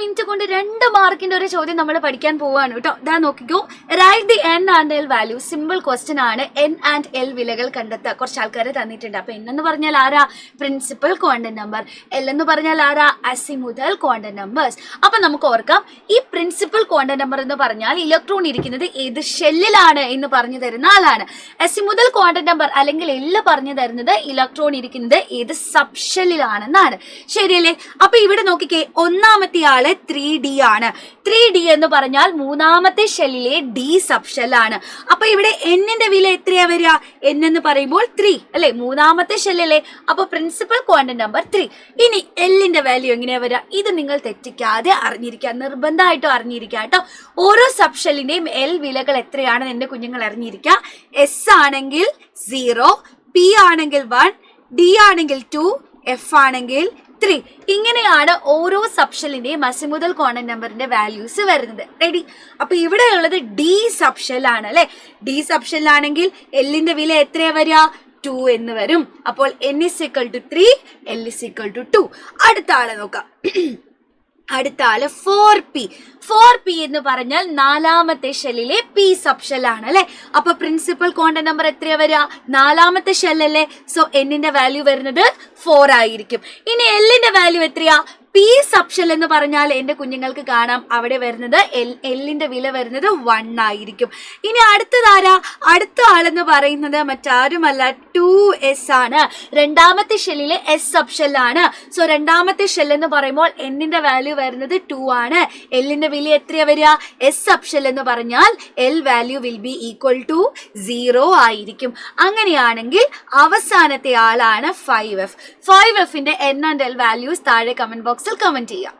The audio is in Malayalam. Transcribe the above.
മിനിറ്റ് കൊണ്ട് 2 മാർക്കിന്റെ ഒരു ചോദ്യം നമ്മൾ പഠിക്കാൻ പോവാണ് കേട്ടോ. ഇതാ നോക്കിക്കോ. Write the N and L value. Simple question ആണ്. എൻ ആൻഡ് എൽ വിലകൾ കണ്ടെത്തുക. കുറച്ച് ആൾക്കാർ തന്നിട്ടുണ്ട്. അപ്പൊ എൻ എന്ന് പറഞ്ഞാൽ ആരാ? Principal quantum number. എൽ എന്ന് പറഞ്ഞാൽ ആരാ? അസിമുതൽ ക്വാണ്ടം നമ്പേഴ്സ്. അപ്പൊ നമുക്ക് ഓർക്കാം, ഈ പ്രിൻസിപ്പൽ ക്വാണ്ടം നമ്പർ എന്ന് പറഞ്ഞാൽ ഇലക്ട്രോൺ ഇരിക്കുന്നത് ഏത് ഷെല്ലിലാണ് എന്ന് പറഞ്ഞു തരുന്ന ആളാണ്. അസിമുതൽ ക്വാണ്ടം നമ്പർ അല്ലെങ്കിൽ എല്ല് പറഞ്ഞു തരുന്നത് ഇലക്ട്രോൺ ഇരിക്കുന്നത് ഏത് സബ് ഷെല്ലിലാണെന്നാണ്. ശരിയല്ലേ? അപ്പൊ ഇവിടെ നോക്കിക്കേ, ഒന്നാമത്തെ ആള് 3D ആണ്. 3D എന്ന് പറഞ്ഞാൽ മൂന്നാമത്തെ ഷെല്ലിലെ ഡി സബ് ഷെല്ലാണ്. അപ്പൊ ഇവിടെ എന്നിന്റെ വില എത്രയാ വരിക? എൻ എന്ന് പറയുമ്പോൾ 3 അല്ലെ? മൂന്നാമത്തെ ഷെല്ലല്ലേ? അപ്പൊ പ്രിൻസിപ്പൽ ക്വാണ്ടം നമ്പർ 3. ഇനി എല്ലിന്റെ വാല്യൂ എങ്ങനെയാ വരിക? ഇത് നിങ്ങൾ തെറ്റിക്കാതെ അറിഞ്ഞിരിക്കുക, നിർബന്ധമായിട്ടും അറിഞ്ഞിരിക്കുക കേട്ടോ. ഓരോ സബ് ഷെല്ലിന്റെയും എൽ വിലകൾ എത്രയാണെന്ന് എന്റെ കുഞ്ഞുങ്ങൾ അറിഞ്ഞിരിക്കുക. എസ് ആണെങ്കിൽ 0, പി ആണെങ്കിൽ 1, ഡി ആണെങ്കിൽ 2, എഫ് ആണെങ്കിൽ 3. ഇങ്ങനെയാണ് ഓരോ സബ്ഷെല്ലിന്റെയും അസിമുതൽ ക്വാണ്ടം നമ്പറിന്റെ വാല്യൂസ് വരുന്നത്. റെഡി? അപ്പൊ ഇവിടെ ഉള്ളത് ഡി സബ്ഷെൽ ആണ് അല്ലെ? ഡി സബ്ഷെൽ ആണെങ്കിൽ എല്ലിന്റെ വില എത്രയാ വരിക? 2 എന്ന് വരും. അപ്പോൾ n = 3, L = 2. അടുത്ത ആളെ നോക്കാം. അടുത്ത ആള് 4P. 4P എന്ന് പറഞ്ഞാൽ നാലാമത്തെ ഷെല്ലിലെ പി സബ് ഷെൽ ആണ് അല്ലെ? അപ്പൊ പ്രിൻസിപ്പൽ ക്വാണ്ടം നമ്പർ എത്രയാ വരിക? നാലാമത്തെ ഷെല്ലല്ലേ? സോ എന്നിന്റെ വാല്യൂ വരുന്നത് 4 ആയിരിക്കും. ഇനി എല്ലിന്റെ വാല്യൂ എത്രയാ? പി സബ് ഷെൽ എന്ന് പറഞ്ഞാൽ എന്റെ കുഞ്ഞുങ്ങൾക്ക് കാണാം അവിടെ വരുന്നത് എല്ലിന്റെ വില വരുന്നത് 1 ആയിരിക്കും. ഇനി അടുത്തതാരാ? അടുത്ത ആളെന്ന് പറയുന്നത് മറ്റാരുമല്ല, 2S ആണ്. രണ്ടാമത്തെ ഷെല്ലിലെ എസ് സബ് ഷെൽ ആണ്. സോ രണ്ടാമത്തെ ഷെൽ എന്ന് പറയുമ്പോൾ എന്നിന്റെ വാല്യൂ വരുന്നത് 2 ആണ്. എല്ലിന്റെ വില എത്രയാ വരിക? എസ് സബ് ഷെൽ എന്ന് പറഞ്ഞാൽ L value will be equal to 0 ആയിരിക്കും. അങ്ങനെയാണെങ്കിൽ അവസാനത്തെ ആളാണ് 5F. 5Fന്റെ എൻ ആൻഡ് എൽ വാല്യൂസ് താഴെ കമന്റ് ബോക്സിൽ കമന്റ് ചെയ്യാം.